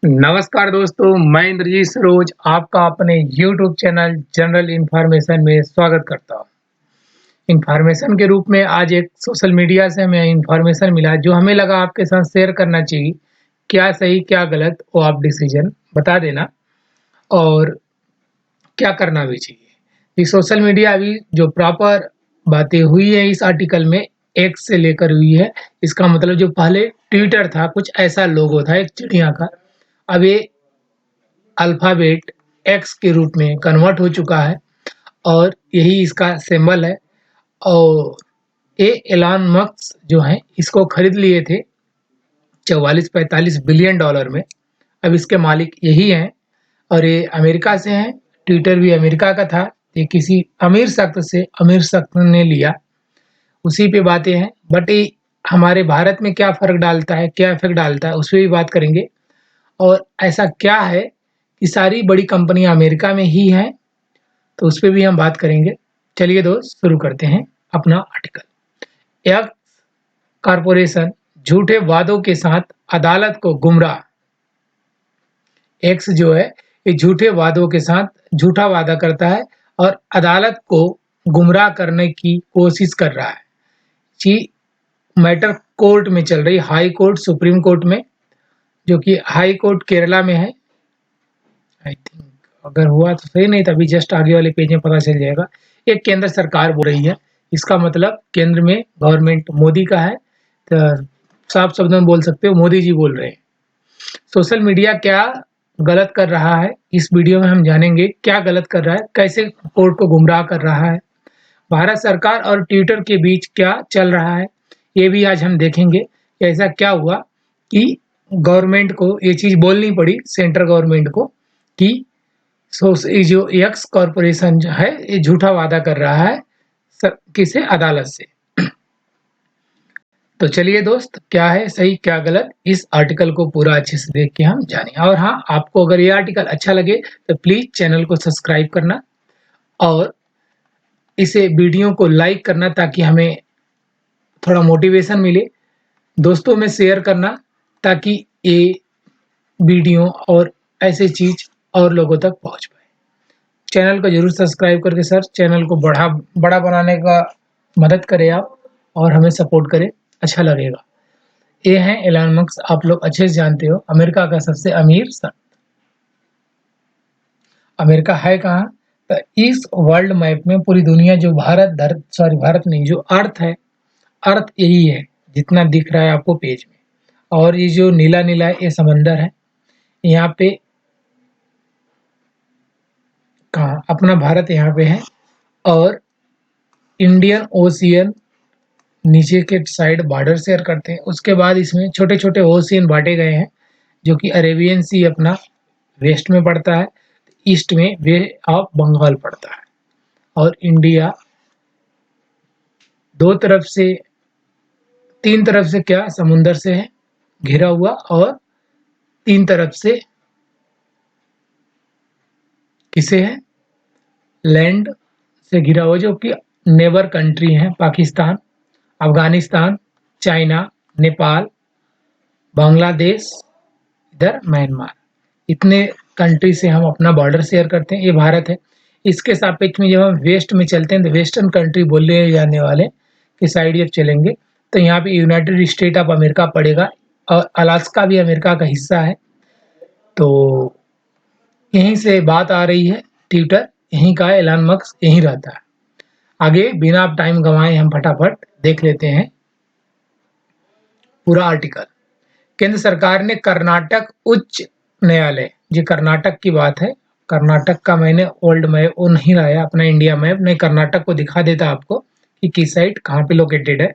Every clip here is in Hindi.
नमस्कार दोस्तों, मैं इंद्रजीत सरोज आपका अपने यूट्यूब चैनल जनरल इन्फॉर्मेशन में स्वागत करता हूँ। इन्फॉर्मेशन के रूप में आज एक सोशल मीडिया से हमें इन्फॉर्मेशन मिला जो हमें लगा आपके साथ शेयर करना चाहिए। क्या सही क्या गलत वो आप डिसीजन बता देना और क्या करना भी चाहिए। ये सोशल मीडिया अभी जो प्रॉपर बातें हुई है इस आर्टिकल में एक्स से लेकर हुई है। इसका मतलब जो पहले ट्विटर था कुछ ऐसा लोगो था एक चिड़िया का, अब ये अल्फ़ाबेट एक्स के रूप में कन्वर्ट हो चुका है और यही इसका सिंबल है। और ये एलन मस्क जो हैं इसको खरीद लिए थे 44-45 बिलियन डॉलर में। अब इसके मालिक यही हैं और ये अमेरिका से हैं। ट्विटर भी अमेरिका का था। ये किसी अमीर शख्स से अमीर शख्स ने लिया, उसी पे बातें हैं। बट ये हमारे भारत में क्या फ़र्क डालता है, क्या इफ़ेक्ट डालता है, उस पे भी बात करेंगे। और ऐसा क्या है कि सारी बड़ी कंपनियाँ अमेरिका में ही हैं, तो उस पे भी हम बात करेंगे। चलिए दोस्त शुरू करते हैं अपना आर्टिकल। एक्स कॉर्पोरेशन झूठे वादों के साथ अदालत को गुमराह। एक्स जो है ये झूठे वादों के साथ झूठा वादा करता है और अदालत को गुमराह करने की कोशिश कर रहा है। जी, मैटर कोर्ट में चल रही, हाई कोर्ट सुप्रीम कोर्ट में, जो कि हाई कोर्ट केरला में है। आई थिंक अगर हुआ तो सही, नहीं तो अभी जस्ट आगे वाले पेज में पता चल जाएगा। ये केंद्र सरकार बोल रही है, इसका मतलब केंद्र में गवर्नमेंट मोदी का है। तो साफ शब्दों में बोल सकते हो मोदी जी बोल रहे हैं। सोशल मीडिया क्या गलत कर रहा है, इस वीडियो में हम जानेंगे क्या गलत कर रहा है, कैसे कोर्ट को गुमराह कर रहा है, भारत सरकार और ट्विटर के बीच क्या चल रहा है, ये भी आज हम देखेंगे कि ऐसा क्या हुआ कि गवर्नमेंट को ये चीज़ बोलनी पड़ी, सेंट्रल गवर्नमेंट को, कि ये जो एक्स कॉर्पोरेशन जो है ये झूठा वादा कर रहा है किसे, अदालत से। तो चलिए दोस्त, क्या है सही क्या गलत, इस आर्टिकल को पूरा अच्छे से देख के हम जानें। और हाँ, आपको अगर ये आर्टिकल अच्छा लगे तो प्लीज़ चैनल को सब्सक्राइब करना और इसे वीडियो को लाइक करना ताकि हमें थोड़ा मोटिवेशन मिले। दोस्तों में शेयर करना ताकि ये वीडियो और ऐसे चीज़ और लोगों तक पहुँच पाए। चैनल को ज़रूर सब्सक्राइब करके सर चैनल को बड़ा बनाने का मदद करें आप और हमें सपोर्ट करें, अच्छा लगेगा। ये हैं एलन मस्क, आप लोग अच्छे से जानते हो, अमेरिका का सबसे अमीर शख्स। अमेरिका है कहाँ? तो इस वर्ल्ड मैप में पूरी दुनिया जो भारत नहीं, जो अर्थ है, अर्थ यही है जितना दिख रहा है आपको पेज में। और ये जो नीला-नीला है ये समंदर है। यहाँ पे कहाँ अपना भारत यहाँ पे है और इंडियन ओशियन नीचे के साइड बॉर्डर शेयर करते हैं। उसके बाद इसमें छोटे-छोटे ओशियन बाँटे गए हैं, जो कि अरेबियन सी अपना वेस्ट में पड़ता है, ईस्ट में बे ऑफ बंगाल पड़ता है और इंडिया 2 तरफ से 3 तरफ से क्या समुंदर से है घिरा हुआ और 3 तरफ से किसे है, लैंड से घिरा हुआ, जो कि नेबर कंट्री हैं, पाकिस्तान, अफ़गानिस्तान, चाइना, नेपाल, बांग्लादेश, इधर म्यांमार। इतने कंट्री से हम अपना बॉर्डर शेयर करते हैं, ये भारत है। इसके सापेक्ष में जब हम वेस्ट में चलते हैं तो वेस्टर्न कंट्री बोले जाने वाले की साइड जब चलेंगे तो यहाँ पे यूनाइटेड स्टेट ऑफ अमेरिका पड़ेगा और अलास्का भी अमेरिका का हिस्सा है। तो यहीं से बात आ रही है, ट्विटर यहीं का है, एलन मस्क यहीं रहता है। आगे बिना आप टाइम गंवाए हम फटाफट देख लेते हैं पूरा आर्टिकल। केंद्र सरकार ने कर्नाटक उच्च न्यायालय, ये कर्नाटक की बात है, कर्नाटक का मैंने ओल्ड मैप वो नहीं लाया, अपना इंडिया मैप, नहीं कर्नाटक को दिखा देता आपको कि किस साइड कहाँ पे लोकेटेड है,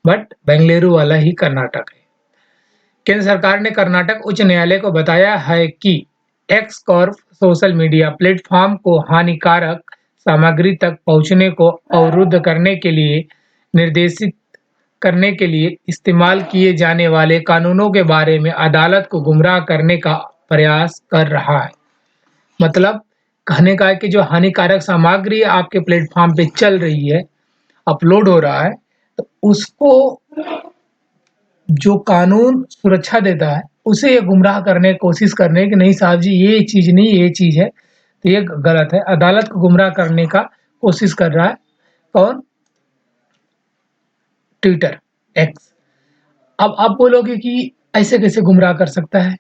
बट बेंगलुरु वाला ही कर्नाटक है। केंद्र सरकार ने कर्नाटक उच्च न्यायालय को बताया है कि x Corp social media platform को हानिकारक सामग्री तक पहुंचने को अवरुद्ध करने के लिए निर्देशित करने के लिए इस्तेमाल किए जाने वाले कानूनों के बारे में अदालत को गुमराह करने का प्रयास कर रहा है। मतलब कहने का है कि जो हानिकारक सामग्री आपके प्लेटफॉर्म पे चल रही है, अपलोड हो रहा है, तो उसको जो कानून सुरक्षा देता है उसे ये गुमराह करने की कोशिश कर रहे हैं कि नहीं साहब जी ये चीज़ नहीं ये चीज़ है, तो ये गलत है। अदालत को गुमराह करने का कोशिश कर रहा है कौन? Twitter, x. अब आप बोलोगे कि ऐसे कैसे गुमराह कर सकता है?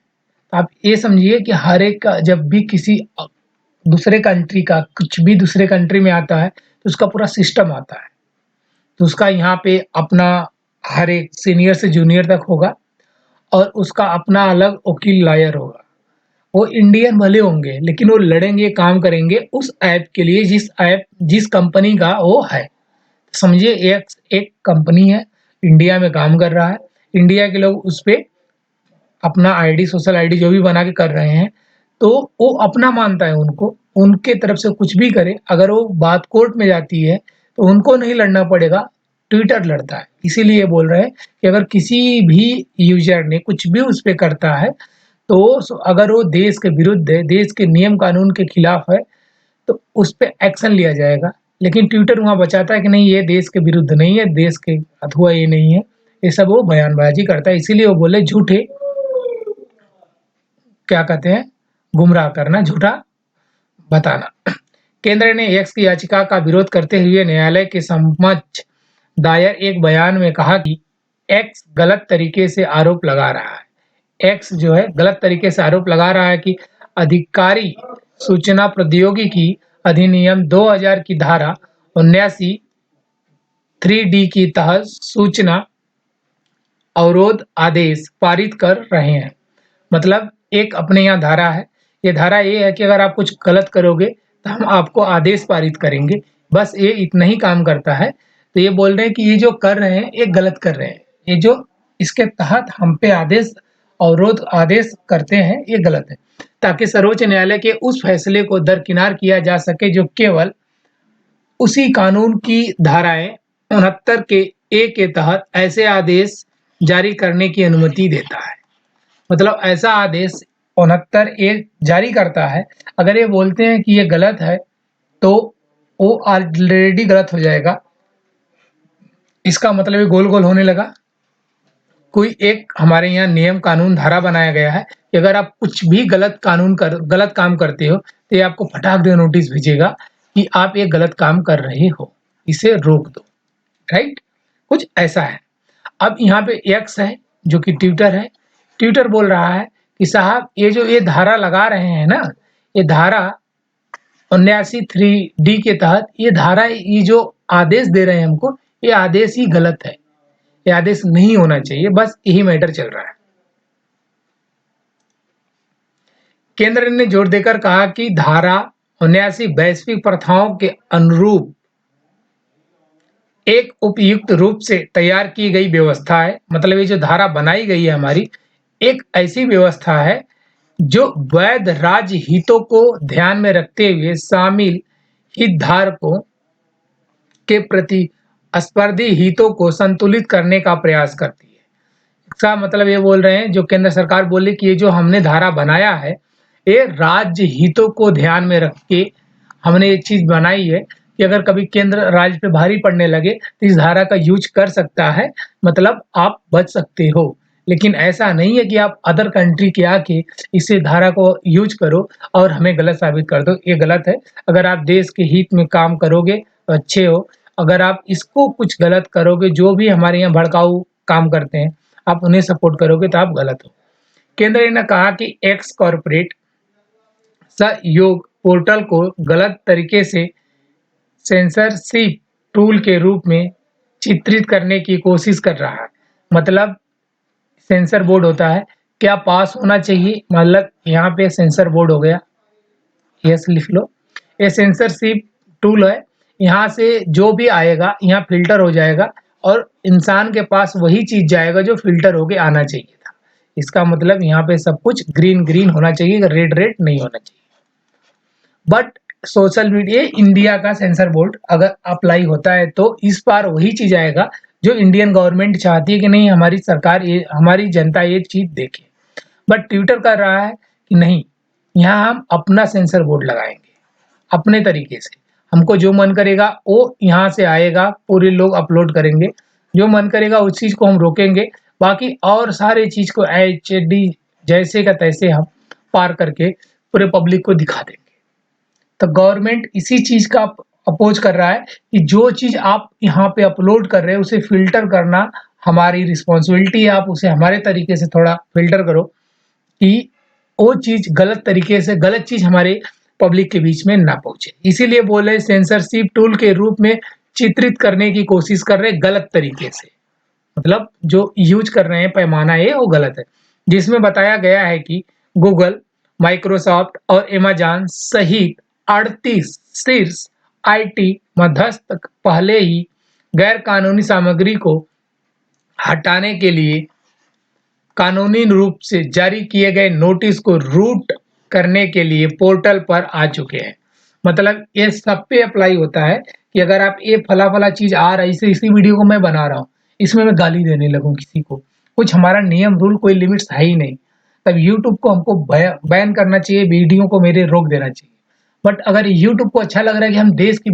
आप ये समझिए कि हर एक का जब भी किसी दूसरे कंट्री का कुछ भी दूसरे कंट्री में आता है तो उसका पूरा सिस्टम आता है। तो उसका यहाँ पे अपना हर एक सीनियर से जूनियर तक होगा और उसका अपना अलग वकील लॉयर होगा। वो इंडियन भले होंगे लेकिन वो लड़ेंगे, काम करेंगे उस ऐप के लिए जिस कंपनी का वो है। समझिए एक एक कंपनी है, इंडिया में काम कर रहा है, इंडिया के लोग उस पे अपना आईडी, सोशल आईडी जो भी बना के कर रहे हैं, तो वो अपना मानता है उनको, उनके तरफ से कुछ भी करे, अगर वो बात कोर्ट में जाती है, तो उनको नहीं लड़ना पड़ेगा, ट्विटर लड़ता है। इसीलिए बोल रहे हैं कि अगर किसी भी यूज़र ने कुछ भी उस पे करता है, तो अगर वो देश के विरुद्ध है, देश के नियम कानून के खिलाफ है, तो उस पे एक्शन लिया जाएगा। लेकिन ट्विटर वहाँ बचाता है कि नहीं ये देश के विरुद्ध नहीं है, देश के अथवा ये नहीं है, ये सब वो बयानबाजी करता है। इसीलिए वो बोले झूठे क्या कहते हैं, गुमराह करना, झूठा बताना। केंद्र ने एक्स की याचिका का विरोध करते हुए न्यायालय के समक्ष दायर एक बयान में कहा कि एक्स गलत तरीके से आरोप लगा रहा है। एक्स जो है गलत तरीके से आरोप लगा रहा है कि अधिकारी सूचना प्रौद्योगिकी अधिनियम 2000 की धारा 79 3D की तहत सूचना अवरोध आदेश पारित कर रहे हैं। मतलब एक अपने यहाँ धारा है, ये धारा ये है कि अगर आप कुछ गलत करोगे तो हम आपको आदेश पारित करेंगे, बस ये इतना ही काम करता है। तो ये बोल रहे हैं कि ये जो कर रहे हैं ये गलत कर रहे हैं, ये जो इसके तहत हम पे आदेश अवरोध आदेश करते हैं ये गलत है, ताकि सर्वोच्च न्यायालय के उस फैसले को दरकिनार किया जा सके जो केवल उसी कानून की धाराएं 69 के ए के तहत ऐसे आदेश जारी करने की अनुमति देता है। मतलब ऐसा आदेश 69 ए जारी करता है, अगर ये बोलते हैं कि ये गलत है तो वो ऑलरेडी गलत हो जाएगा। इसका मतलब ये गोल गोल होने लगा। कोई एक हमारे यहाँ नियम कानून धारा बनाया गया है कि अगर आप कुछ भी गलत काम करते हो तो ये आपको फटाक दे नोटिस भेजेगा कि आप ये गलत काम कर रहे हो, इसे रोक दो। राइट, कुछ ऐसा है। अब यहाँ पे एक्स है जो कि ट्विटर है, ट्विटर बोल रहा है कि साहब ये जो ये धारा लगा रहे हैं ना, ये धारा 79(3)D के तहत ये धारा, ये जो आदेश दे रहे हैं हमको, ये आदेश ही गलत है, ये आदेश नहीं होना चाहिए, बस यही मैटर चल रहा है। केंद्र ने जोर देकर कहा कि धारा 79 वैश्विक प्रथाओं के अनुरूप एक उपयुक्त रूप से तैयार की गई व्यवस्था है। मतलब ये जो धारा बनाई गई है हमारी, एक ऐसी व्यवस्था है जो वैध राज्य हितों को ध्यान में रखते हुए शामिल हितधारकों के प्रति स्पर्धी हितों को संतुलित करने का प्रयास करती है। इसका मतलब ये बोल रहे हैं, जो केंद्र सरकार बोली कि ये जो हमने धारा बनाया है ये राज्य हितों को ध्यान में रख के हमने एक चीज बनाई है कि अगर कभी केंद्र राज्य पे भारी पड़ने लगे तो इस धारा का यूज कर सकता है, मतलब आप बच सकते हो। लेकिन ऐसा नहीं है कि आप अदर कंट्री के आके इसे धारा को यूज करो और हमें गलत साबित कर दो, ये गलत है। अगर आप देश के हित में काम करोगे तो अच्छे हो, अगर आप इसको कुछ गलत करोगे, जो भी हमारे यहाँ भड़काऊ काम करते हैं आप उन्हें सपोर्ट करोगे तो आप गलत हो। केंद्र ने कहा कि एक्स कॉर्पोरेट सहयोग पोर्टल को गलत तरीके से सेंसरशिप टूल के रूप में चित्रित करने की कोशिश कर रहा है। मतलब सेंसर बोर्ड होता है, क्या पास होना चाहिए, मतलब यहाँ पे सेंसर बोर्ड हो गया, यस लिख लो। ये सेंसरशिप टूल है, यहाँ से जो भी आएगा यहाँ फिल्टर हो जाएगा और इंसान के पास वही चीज जाएगा जो फिल्टर होके आना चाहिए था। इसका मतलब यहाँ पे सब कुछ ग्रीन ग्रीन होना चाहिए, रेड रेड नहीं होना चाहिए। बट सोशल मीडिया इंडिया का सेंसर बोर्ड अगर अप्लाई होता है तो इस बार वही चीज आएगा जो इंडियन गवर्नमेंट चाहती है कि नहीं हमारी सरकार ये, हमारी जनता ये चीज देखे। बट ट्विटर कर रहा है कि नहीं, यहाँ हम अपना सेंसर बोर्ड लगाएंगे अपने तरीके से, हमको जो मन करेगा वो यहाँ से आएगा, पूरे लोग अपलोड करेंगे, जो मन करेगा उस चीज को हम रोकेंगे बाकी और सारे चीज़ को एचडी जैसे का तैसे हम पार करके पूरे पब्लिक को दिखा देंगे। तो गवर्नमेंट इसी चीज़ का अपोज कर रहा है कि जो चीज़ आप यहाँ पे अपलोड कर रहे हैं उसे फ़िल्टर करना हमारी रिस्पॉन्सिबिलिटी है। आप उसे हमारे तरीके से थोड़ा फ़िल्टर करो कि वो चीज़ गलत तरीके से गलत चीज़ हमारे पब्लिक के बीच में ना पहुँचे। इसीलिए बोले सेंसरशिप टूल के रूप में चित्रित करने की कोशिश कर रहे हैं गलत तरीके से। मतलब जो यूज़ कर रहे हैं पैमाना ये वो गलत है। जिसमें बताया गया है कि गूगल, माइक्रोसॉफ्ट और अमेज़न सहित 38 शीर्ष आईटी मध्यस्थ पहले ही गैर कानूनी सामग्री को हटाने के लिए कानूनी रूप से जारी किए गए नोटिस को रूट करने के लिए पोर्टल पर आ चुके हैं। मतलब ये सब पे अप्लाई होता है कि अगर आप ये फला-फला चीज़ आ रहा है, इसी वीडियो को मैं बना रहा हूँ, इसमें मैं गाली देने लगूँ किसी को, कुछ हमारा नियम रूल कोई लिमिट्स है ही नहीं, तब यूट्यूब को हमको बैन करना चाहिए, वीडियो को मेरे रोक देना चाहिए। बट अगर यूट्यूब को अच्छा लग रहा है कि हम देश की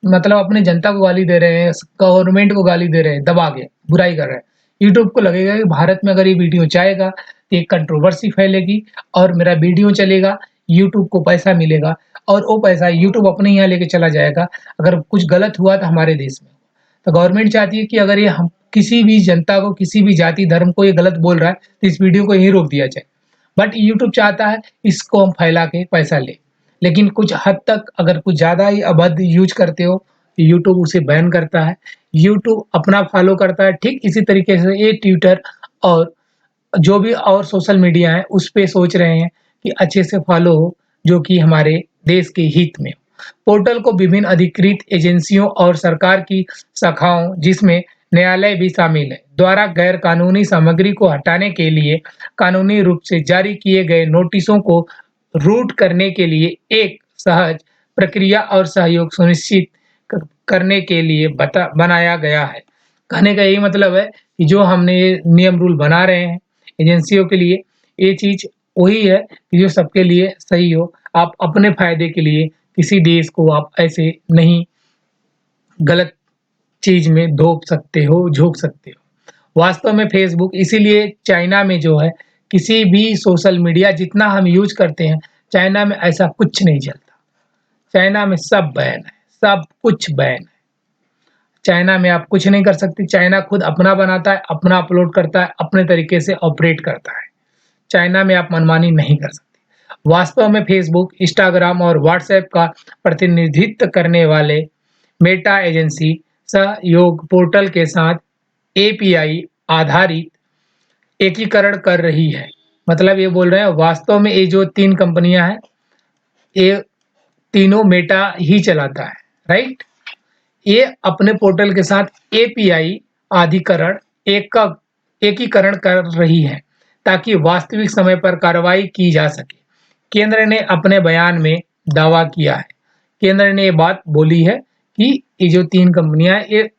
मतलब अपने जनता को गाली दे रहे हैं, गवर्नमेंट को गाली दे रहे हैं, दबा के बुराई कर रहे हैं। यूट्यूब को लगेगा कि भारत में अगर ये वीडियो जाएगा तो एक कंट्रोवर्सी फैलेगी और मेरा वीडियो चलेगा, यूट्यूब को पैसा मिलेगा और वो पैसा यूट्यूब अपने यहाँ लेके चला जाएगा। अगर कुछ गलत हुआ तो हमारे देश में। तो गवर्नमेंट चाहती है कि अगर ये हम किसी भी जनता को, किसी भी जाति धर्म को ये गलत बोल रहा है तो इस वीडियो को यहीं रोक दिया जाए। बट यूट्यूब चाहता है इसको हम फैला के पैसा लें। लेकिन कुछ हद तक अगर कुछ ज़्यादा ही अभद्र यूज़ करते हो, तो यूट्यूब उसे बैन करता है। यूट्यूब अपना फ़ॉलो करता है, ठीक इसी तरीके से ये ट्विटर और जो भी और सोशल मीडिया है, उस पे सोच रहे हैं कि अच्छे से फ़ॉलो हो, जो कि हमारे देश के हित में हो। पोर्टल को विभिन्न अधिकृत एजेंसियों और सरकार की शाखाओं, जिसमें न्यायालय भी शामिल है, द्वारा गैर कानूनी सामग्री को हटाने के लिए कानूनी रूप से जारी किए गए नोटिसों को रूट करने के लिए एक सहज प्रक्रिया और सहयोग सुनिश्चित करने के लिए बनाया गया है। कहने का यही मतलब है कि जो हमने ये नियम रूल बना रहे हैं एजेंसियों के लिए, ये चीज़ वही है कि जो सबके लिए सही हो। आप अपने फ़ायदे के लिए किसी देश को आप ऐसे नहीं गलत चीज़ में धोप सकते हो, झोंक सकते हो। वास्तव में फ़ेसबुक इसीलिए चाइना में जो है, किसी भी सोशल मीडिया जितना हम यूज़ करते हैं, चाइना में ऐसा कुछ नहीं चलता। चाइना में सब बैन है, सब कुछ बैन है। चाइना में आप कुछ नहीं कर सकते, चाइना खुद अपना बनाता है, अपना अपलोड करता है, अपने तरीके से ऑपरेट करता है। चाइना में आप मनमानी नहीं कर सकते। वास्तव में फ़ेसबुक, इंस्टाग्राम और व्हाट्सऐप का प्रतिनिधित्व करने वाले मेटा एजेंसी सहयोग पोर्टल के साथ एपीआई आधारित एकीकरण कर रही है। मतलब ये बोल रहे हैं वास्तव में ये जो 3 कंपनियाँ हैं, ये तीनों मेटा ही चलाता है, राइट? ये अपने पोर्टल के साथ एपीआई अधिकरण एकीकरण कर रही है ताकि वास्तविक समय पर कार्रवाई की जा सके। केंद्र ने अपने बयान में दावा किया है, केंद्र ने ये बात बोली है कि ये जो 3 कंपनियां हैं ये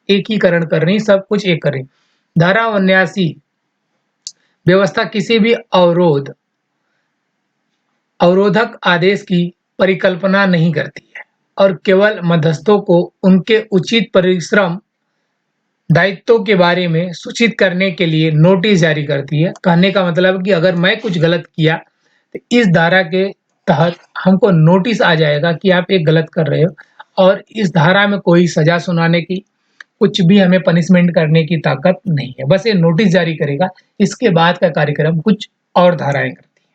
एकीकरण कर रही, सब कुछ एक कर रही। धारा 79 व्यवस्था किसी भी अवरोधक आदेश की परिकल्पना नहीं करती है और केवल मध्यस्थों को उनके उचित परिश्रम दायित्वों के बारे में सूचित करने के लिए नोटिस जारी करती है। कहने का मतलब है कि अगर मैं कुछ गलत किया तो इस धारा के तहत हमको नोटिस आ जाएगा कि आप ये गलत कर रहे हो और इस धारा में कोई सज़ा सुनाने की, कुछ भी हमें पनिशमेंट करने की ताकत नहीं है। बस ये नोटिस जारी करेगा, इसके बाद का कार्यक्रम कुछ और धाराएँ करती हैं।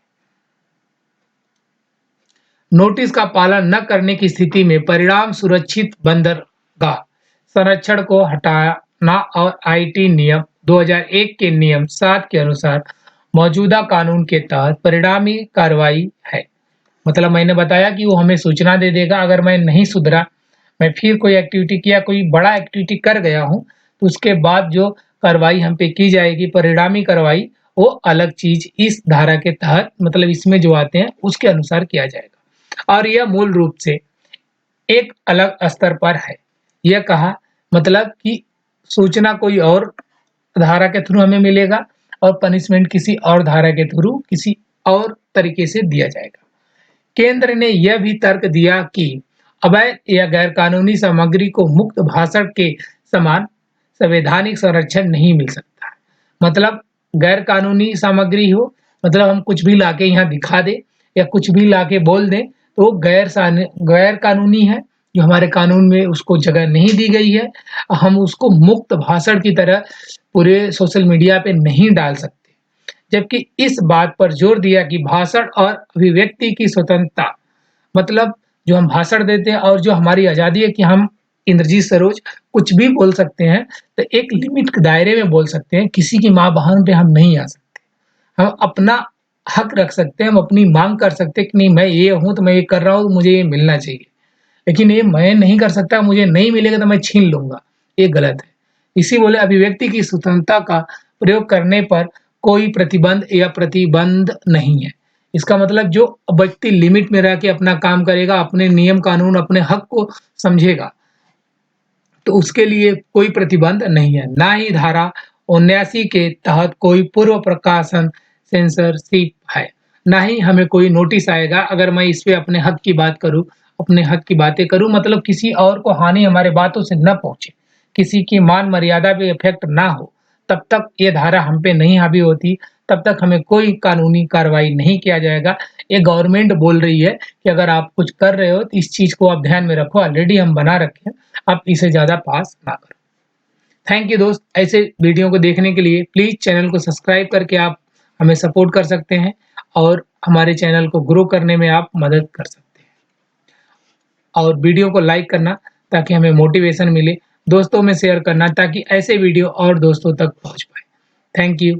नोटिस का पालन न करने की स्थिति में परिणाम सुरक्षित बंदरगाह संरक्षण को हटाना और आईटी नियम 2001 के नियम 7 के अनुसार मौजूदा कानून के तहत परिणामी कार्रवाई है। मतलब मैंने बताया कि वो हमें सूचना दे देगा, अगर मैं नहीं सुधरा, मैं फिर कोई एक्टिविटी किया, कोई बड़ा एक्टिविटी कर गया हूँ, तो उसके बाद जो कार्रवाई हम पे की जाएगी, परिणामी कार्रवाई, वो अलग चीज़ इस धारा के तहत मतलब इसमें जो आते हैं उसके अनुसार किया जाएगा। और यह मूल रूप से एक अलग स्तर पर है। यह कहा मतलब कि सूचना कोई और धारा के थ्रू हमें मिलेगा और पनिशमेंट किसी और धारा के थ्रू किसी और तरीके से दिया जाएगा। केंद्र ने यह भी तर्क दिया कि अवैध या गैरकानूनी सामग्री को मुक्त भाषण के समान संवैधानिक संरक्षण नहीं मिल सकता है। मतलब गैर कानूनी सामग्री हो, मतलब हम कुछ भी लाके यहाँ दिखा दें या कुछ भी लाके बोल दें, तो वो गैर कानूनी है, जो हमारे कानून में उसको जगह नहीं दी गई है। हम उसको मुक्त भाषण की तरह पूरे सोशल मीडिया पे नहीं डाल सकते। जबकि इस बात पर जोर दिया कि भाषण और अभिव्यक्ति की स्वतंत्रता, मतलब जो हम भाषण देते हैं और जो हमारी आज़ादी है कि हम इंद्रजीत सरोज कुछ भी बोल सकते हैं, तो एक लिमिट के दायरे में बोल सकते हैं, किसी की माँ-बहन पे हम नहीं आ सकते। हम अपना हक रख सकते हैं, हम अपनी माँग कर सकते हैं कि नहीं मैं ये हूँ, तो मैं ये कर रहा हूँ, मुझे ये मिलना चाहिए। लेकिन ये मैं नहीं कर सकता, मुझे नहीं मिलेगा तो मैं छीन लूँगा, ये गलत है। इसी बोले अभिव्यक्ति की स्वतंत्रता का प्रयोग करने पर कोई प्रतिबंध या प्रतिबंध नहीं है। इसका मतलब जो व्यक्ति लिमिट में रह के अपना काम करेगा, अपने नियम कानून, अपने हक को समझेगा, तो उसके लिए कोई प्रतिबंध नहीं है। ना ही धारा 79 के तहत कोई पूर्व प्रकाशन सेंसरशिप है, ना ही हमें कोई नोटिस आएगा अगर मैं इस पे अपने हक की बात करूँ, अपने हक की बातें करूँ, मतलब किसी और को हानि हमारे बातों से न पहुँचे, किसी की मान मर्यादा पे इफ़ेक्ट ना हो, तब तक ये धारा हम पे नहीं हावी होती, तब तक हमें कोई कानूनी कार्रवाई नहीं किया जाएगा। ये गवर्नमेंट बोल रही है कि अगर आप कुछ कर रहे हो, तो इस चीज़ को आप ध्यान में रखो, ऑलरेडी हम बना रखे हैं, आप इसे ज़्यादा पास ना करो। थैंक यू दोस्त, ऐसे वीडियो को देखने के लिए प्लीज़ चैनल को सब्सक्राइब करके आप हमें सपोर्ट कर सकते हैं और हमारे चैनल को ग्रो करने में आप मदद कर सकते हैं। और वीडियो को लाइक करना ताकि हमें मोटिवेशन मिले, दोस्तों में शेयर करना ताकि ऐसे वीडियो और दोस्तों तक पहुँच पाए। Thank you.